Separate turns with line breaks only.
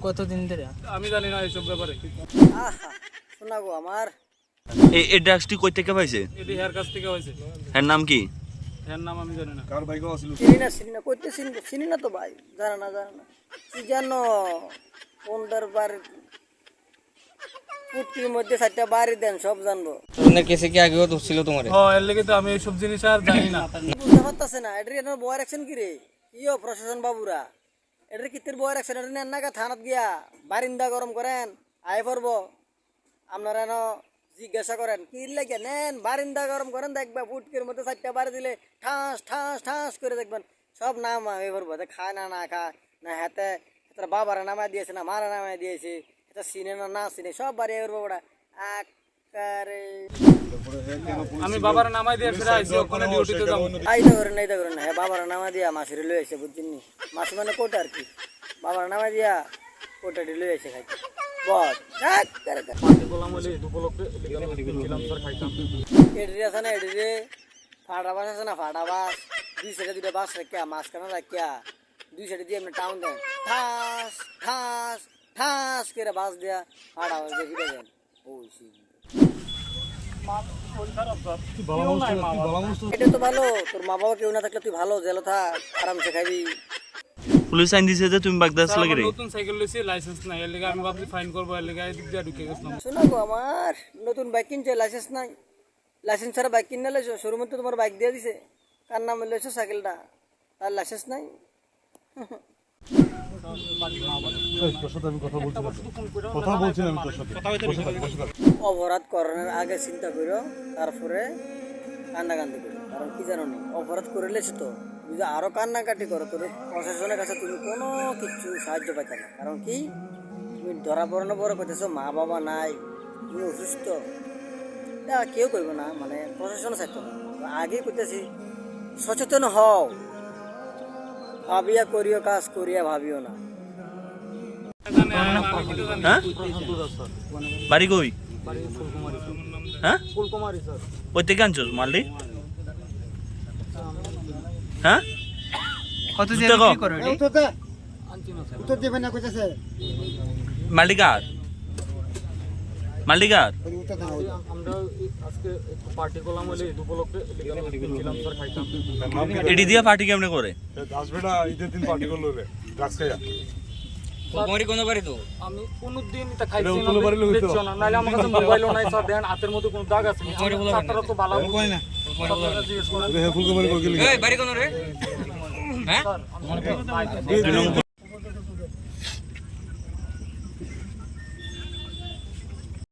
কতদিন ধরে?
আমি জানি না এইসব ব্যাপারে।
শোনা গো আমার,
এই ড্রাগসটি কই থেকে পাইছে?
এটি হেয়ার কাছ থেকে হয়েছে।
এর নাম কি?
হেয়ার নাম আমি জানি না।
চিনি না কইতে চিনি না তো ভাই, জানা না কি জানো কোনটার বাড়ি ফুটির মধ্যে 4টা বাড়ি দেন সব জানবো।
তোমাদের কেসে কি আগেও তো ছিল তোমার?
হ্যাঁ, এর লেগে তো আমি এইসব জিনিস আর জানি না।
বুঝতে পারতাছে না এটার এখানে বয় রাখছেন কি রে? ইয়ো প্রশাসন বাবুরা এটার কিতের বয় রাখছেন? এটা নেন না থানাত গিয়া বারিন্দা গরম করেন আয় পড়বো। আপনারা এন জিজ্ঞাসা করেন কি লাগে নেন বারিন্দা গরম করেন, দেখবা ফুটকির মধ্যে 4টা বাড়ি দিলে ঠাস ঠাস ঠাস করে দেখবেন সব নাম আয় পড়বো। খায় না না খায় না, হাতে হাতের বাবারা নামায় দিয়েছে না মারা নামায় দিয়েছে, এটা চিনে না না চিনে সব বাড়ি আয় পড়বো ওটা আকারে।
আমি বাবার নামাই দিয়ে ফিরে আইছি, ওখানে ডিউটিতে যাব।
আইদা করেন হ্যাঁ, বাবার নামা দিয়া মাসিরে লই আইছে বুঝছেন নি? মাসি মানে কোটা আর কি, বাবার নামা দিয়া কোটাটি লই আইছে খাইতে বস। এডি আছে না এডি ফাটা বাস আছে না, ফাটা বাস 2 সাইডে 2টা বাস রাখিয়া মাঝখানে রাখিয়া 2 সাইডে দিয়ে এমনি টাউন দেন ঠাস ঠাস ঠাস করে বাস দিয়া ফাটা বাস দিয়ে ফিরে দেন। এটা তো ভালো, তোর মা বাবা কেউ না থাকলে তুই ভালো জেলো থাক, আরামসে খাবি।
পুলিশ আইন দিছে যে তুমি বাগদাস লাগে রে।
নতুন সাইকেল লইছি, লাইসেন্স নাই, এর লেগে আমি ভাবছি ফাইন করবো, এর লেগে এদিক দিয়ে ঢুকে গেছিলাম।
শোনো গো আমার, নতুন বাইক কিনছে লাইসেন্স নাই, লাইসেন্স ছাড়া বাইক কিনে লাইছো শোরুমে তো তোমার বাইক দিয়ে দিছে, কার নামে লইছো সাইকেলটা, তার লাইসেন্স নাই। অপরাধ করানোর আগে চিন্তা করো, তারপরে কান্নাকান্দি করো। কারণ কি জানো নি, অপরাধ করে লেছো তো তুমি যে আরো কান্নাকাটি করো, তোর প্রশাসনের কাছে তুমি কোনো কিছু সাহায্য পাইতে না। কারণ কি তুমি ধরা পড়ানো বড় করতেছো, মা বাবা নাই, তুমি অসুস্থ, কেউ করবো না, মানে প্রশাসন চাইতো না। আগেই করতেছি সচেতন হও, ভাবিয়া করিও কাজ করিয়া ভাবিও না।
হ্যাঁ বাড়ি কই? হ্যাঁ
ফুলকুমারী স্যার।
কই থেকে আনছস মালটি? হ্যাঁ
কত
যে বিক্রি
করো
উত্তর দেবে না কইতাছে।
মাল্টিকার মাল্টিকার
আমরা আজকে পার্টি করলাম বলে ঈদ উপলক্ষে ছিলাম স্যার, খাইতাম।
এডি দিয়া পার্টি কেমনে করে?
দাস বেটা ঈদের দিন পার্টি করলো রে ড্রাগস খাইয়া।
ফুলকুমারী কোন বাড়ি তো?
আমি কোনদিন তা খাইছি না, দেখছো না, নাইলে আমার কাছে মোবাইলও নাই স্যার, দেন হাতের মধ্যে কোনো দাগ আছে। ছাত্ররা তো ভালো
কই না
ফুলকুমারী কই গেলি?
এই বাড়ি কোন রে? হ্যাঁ